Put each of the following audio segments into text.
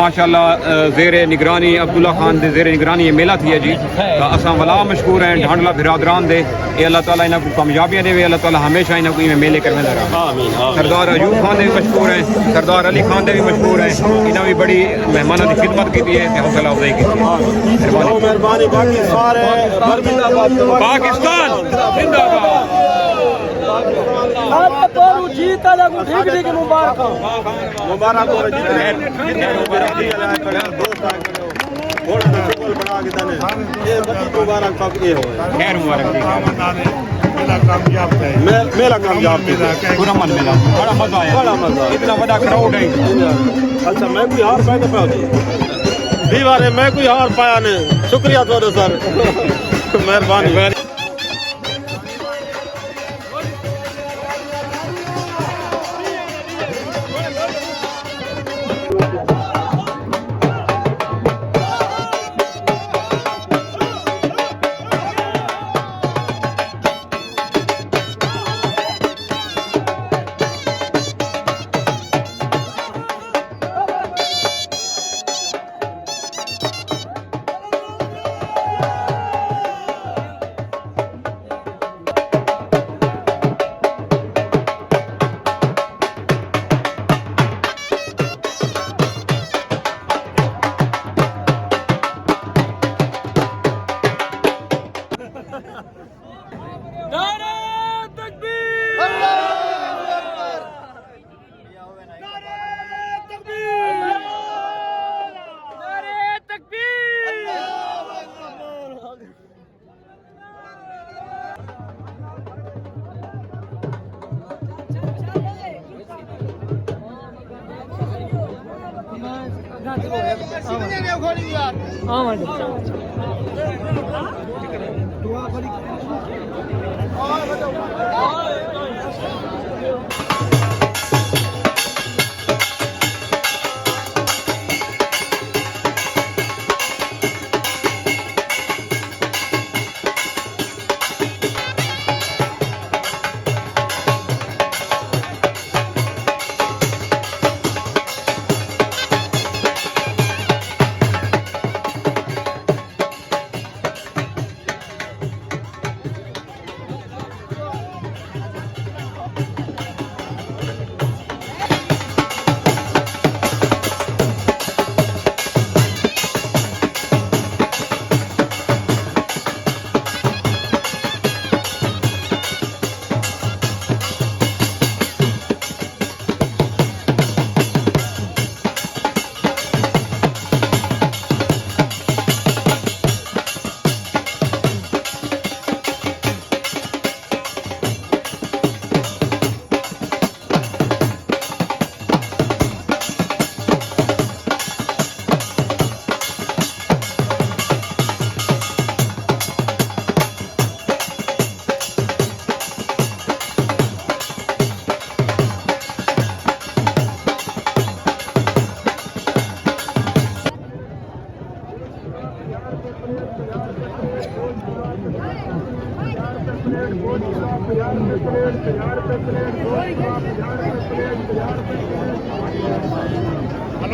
माशाल्लाह ज़ेर निगरानी अब्दुल्ला खान दे ज़ेर निगरानी ये मेला थी है जी। तो असां वला मशहूर हैं ढांडला बिरादरान दे। ये अल्लाह ताला इन्हां को कामयाबियां देवे, अल्लाह ताला हमेशा इन्हां को मेले करवांदा रहे। सरदार अयूब खान दे भी मशहूर हैं, सरदार अली खान दे भी मशहूर हैं। इन्हां भी बड़ी मेहमानों की खिदमत की है, हौसला अफजाई की है। मेहरबानी बाकी सारे पाकिस्तान जिंदाबाद। मुबारक हो मेला कामयाब पूरा मन मिला, बड़ा मजा आया, बड़ा मजा, इतना बड़ा क्राउड है। अच्छा मैं कोई हार पाया पाया जी दीवारे मैं कोई हार पाया नहीं। शुक्रिया थोड़ा सर मेहरबानी।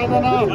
Hello,